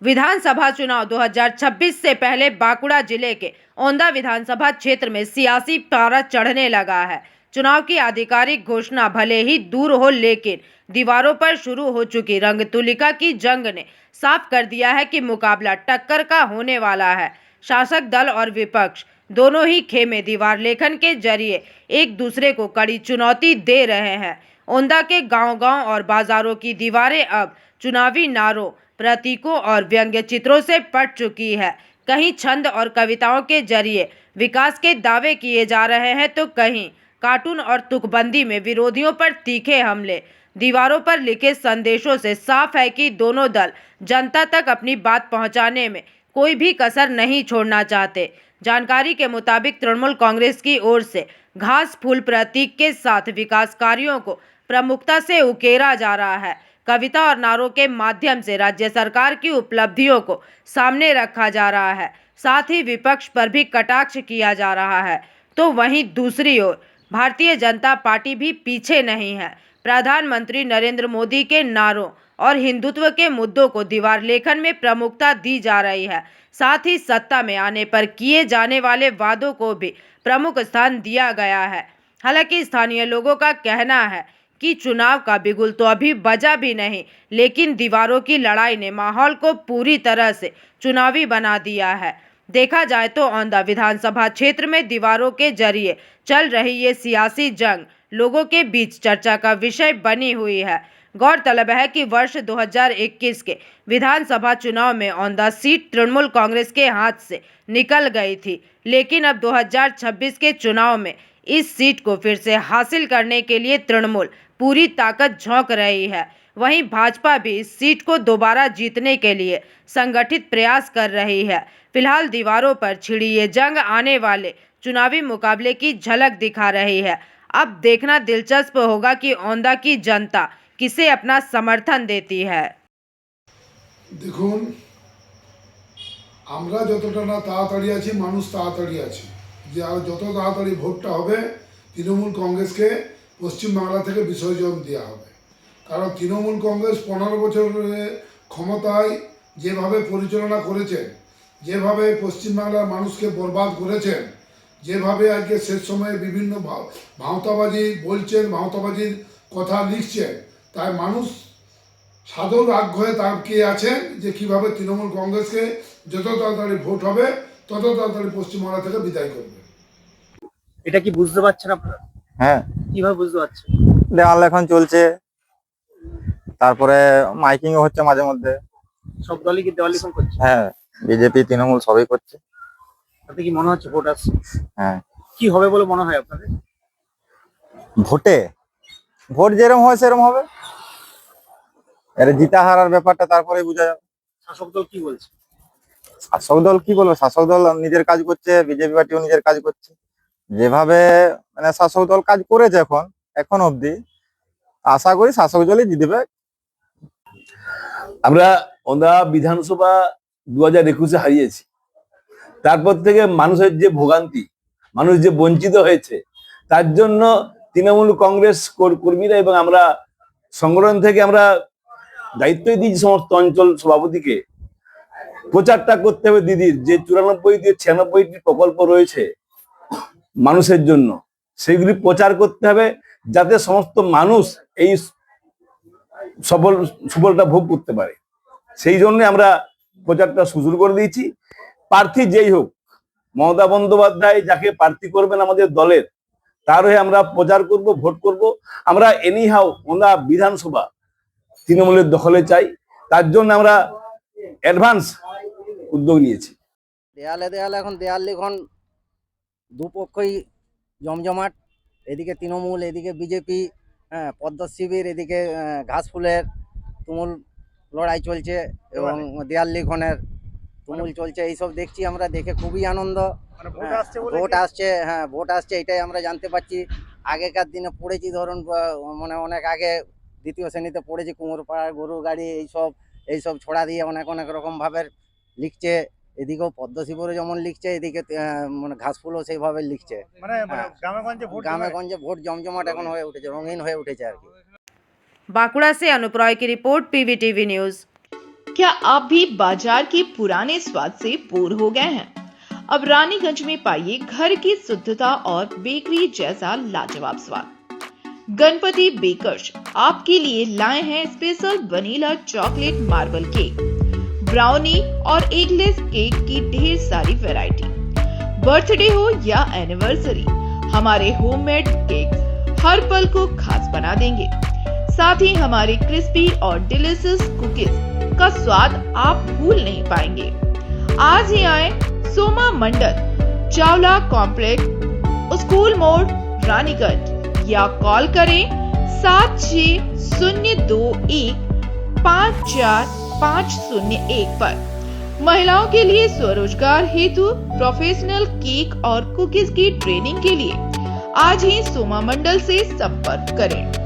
विधानसभा चुनाव 2026 से पहले बांकुड़ा जिले के ओंदा विधानसभा क्षेत्र में सियासी पारा चढ़ने लगा है। चुनाव की आधिकारिक घोषणा भले ही दूर हो, लेकिन दीवारों पर शुरू हो चुकी रंगतुलिका की जंग ने साफ कर दिया है कि मुकाबला टक्कर का होने वाला है। शासक दल और विपक्ष दोनों ही खेमे दीवार लेखन के जरिए एक दूसरे को कड़ी चुनौती दे रहे हैं। ओंदा के गांव-गांव और बाजारों की दीवारें अब चुनावी नारों, प्रतीकों और व्यंग्य चित्रों से पट चुकी है। कहीं छंद और कविताओं के जरिए विकास के दावे किए जा रहे हैं, तो कहीं कार्टून और तुकबंदी में विरोधियों पर तीखे हमले। दीवारों पर लिखे संदेशों से साफ है कि दोनों दल जनता तक अपनी बात पहुंचाने में कोई भी कसर नहीं छोड़ना चाहते। जानकारी के मुताबिक तृणमूल कांग्रेस की ओर से घास फूल प्रतीक के साथ विकास कार्यों को प्रमुखता से उकेरा जा रहा है। कविता और नारों के माध्यम से राज्य सरकार की उपलब्धियों को सामने रखा जा रहा है। साथ ही विपक्ष पर भी कटाक्ष किया जा रहा है। तो वहीं दूसरी ओर भारतीय जनता पार्टी भी पीछे नहीं है। प्रधानमंत्री नरेंद्र मोदी के नारों और हिंदुत्व के मुद्दों को दीवार लेखन में प्रमुखता दी जा रही है। साथ ही सत्ता में आने पर किए जाने वाले वादों को भी प्रमुख स्थान दिया गया है। हालांकि स्थानीय लोगों का कहना है कि चुनाव का बिगुल तो अभी बजा भी नहीं, लेकिन दीवारों की लड़ाई ने माहौल को पूरी तरह से चुनावी बना दिया है। देखा जाए तो औंदा विधानसभा क्षेत्र में दीवारों के जरिए चल रही ये सियासी जंग लोगों के बीच चर्चा का विषय बनी हुई है। गौरतलब है कि वर्ष 2021 के विधानसभा चुनाव में औंदा सीट तृणमूल कांग्रेस के हाथ से निकल गई थी, लेकिन अब 2026 के चुनाव में इस सीट को फिर से हासिल करने के लिए तृणमूल पूरी ताकत झोंक रही है। वहीं भाजपा भी इस सीट को दोबारा जीतने के लिए संगठित प्रयास कर रही है। फिलहाल दीवारों पर छिड़ी ये जंग आने वाले चुनावी मुकाबले की झलक दिखा रही है। अब देखना दिलचस्प होगा कि औंदा की जनता किसे अपना समर्थन देती है। দেখুন, আমরা যতটা না তাড়াতাড়ি আছি, মানুষ তাড়াতাড়ি আছে যে আর যত তাড়াতাড়ি ভোটটা হবে তৃণমূল কংগ্রেসকে পশ্চিমবাংলা থেকে বিসর্জন দেওয়া হবে। কারণ তৃণমূল কংগ্রেস 15 বছরে ক্ষমতায় যেভাবে পরিচালনা করেছেন, যেভাবে পশ্চিমবাংলার মানুষকে বরবাদ করেছেন, যেভাবে আজকে শেষ সময়ে বিভিন্ন ভাঁওতাবাজি বলছেন, ভাঁওতাবাজির কথা লিখছেন, তাই মানুষ সাধারণ আগ্রহে তাকিয়ে আছেন যে কীভাবে তৃণমূল কংগ্রেসকে যত তাড়াতাড়ি ভোট হবে তত তাড়াতাড়ি পশ্চিমবাংলা থেকে বিদায় করবে। এটা কি বুঝতে পারছেন আপনারা? হ্যাঁ, কিভাবে বুঝতে পারছেন? দেওয়াল এখন চলছে, তারপরে মাইকিংও হচ্ছে মাঝে মধ্যে। সব দলই কি দেওয়াল লিখন করছে? হ্যাঁ, বিজেপি তৃণমূল সবই করছে। তাতে কি মনে হচ্ছে ভোট আসছে? হ্যাঁ, কি হবে বলে মনে হয় আপনাদের? ভোট যেরকম হয় সেরকম হবে। এর জিতা হারার ব্যাপারটা তারপরে বোঝা যাবে। শাসক দল কি বলছে? শাসক দল কি বলবে, শাসক দল নিজের কাজ করছে, বিজেপি পার্টিও নিজের কাজ করছে। যেভাবে মানে শাসক দল কাজ করেছে এখন অবধি, আশা করি শাসক দলই জিতবে। আমরা ওন্দা বিধানসভা 2021-এ হারিয়েছি। তারপর থেকে মানুষের যে ভোগান্তি, মানুষ যে বঞ্চিত হয়েছে, তার জন্য তৃণমূল কংগ্রেস কর্মীরা এবং আমরা সংগঠন থেকে আমরা দায়িত্বই দিয়েছি সমস্ত অঞ্চল সভাপতিকে প্রচারটা করতে হবে দিদির যে 94-96টি প্রকল্প রয়েছে মানুষের জন্য, সেগুলি প্রচার করতে হবে যাতে সমস্ত মানুষ এই সুফলটা ভোগ করতে পারে। সেই জন্য আমরা প্রচারটা শুরু করে দিয়েছি। প্রার্থী যেই হোক, মমতা বন্দ্যোপাধ্যায় যাকে প্রার্থী করবেন আমাদের দলের, তার হয়ে আমরা প্রচার করব, ভোট করব। আমরা এনিহাও ওন্দা বিধানসভা তৃণমূলের দখলে চাই, তার জন্য আমরা অ্যাডভান্স উদ্যোগ নিয়েছি। দেয়ালে দেয়ালে এখন দেয়াল লিখন দুপক্ষই জমজমাট। এদিকে তৃণমূল, এদিকে বিজেপি, পদ্ম শিবির, এদিকে ঘাসফুলের তুমুল লড়াই চলছে এবং দেয়াল লিখনের তুমুল চলছে। এইসব দেখছি আমরা, দেখে খুবই আনন্দ। ভোট আসছে, হ্যাঁ ভোট আসছে, এটাই আমরা জানতে পারছি। আগেকার দিনে পড়েছি, ধরুন মানে অনেক আগে দ্বিতীয় শ্রেণীতে পড়েছি, কুমোরপাড়ার গরুর গাড়ি এইসব ছড়া দিয়ে অনেক অনেক রকম ভাবে লিখছে। এদিকেও পদ্ম শিবিরও যেমন লিখছে, এদিকে মানে ঘাসফুলও সেইভাবে লিখছে। গ্রামে গঞ্জে ভোট জমজমাট এখন হয়ে উঠেছে, রঙিন হয়ে উঠেছে আর কি। बांकुड़ा से अनुप रॉय की रिपोर्ट, पीवीटीवी न्यूज। क्या आप भी बाजार के पुराने स्वाद से बोर हो गए हैं? अब रानीगंज में पाइए घर की शुद्धता और बेकरी जैसा लाजवाब स्वाद। गणपति बेकर्स आपके लिए लाए हैं special vanilla chocolate marble cake, brownie और एगलेस केक की ढेर सारी वैरायटी। बर्थडे हो या एनिवर्सरी, हमारे होममेड केक हर पल को खास बना देंगे। साथ ही हमारे क्रिस्पी और डिलीशियस कुकीज का स्वाद आप भूल नहीं पाएंगे। आज ही आए सोमा मंडल, चावला कॉम्प्लेक्स, स्कूल मोड़, रानीगंज या कॉल करें 7602154501 पर। महिलाओं के लिए स्वरोजगार हेतु प्रोफेशनल केक और कुकीज की ट्रेनिंग के लिए आज ही सोमा मंडल से संपर्क करें।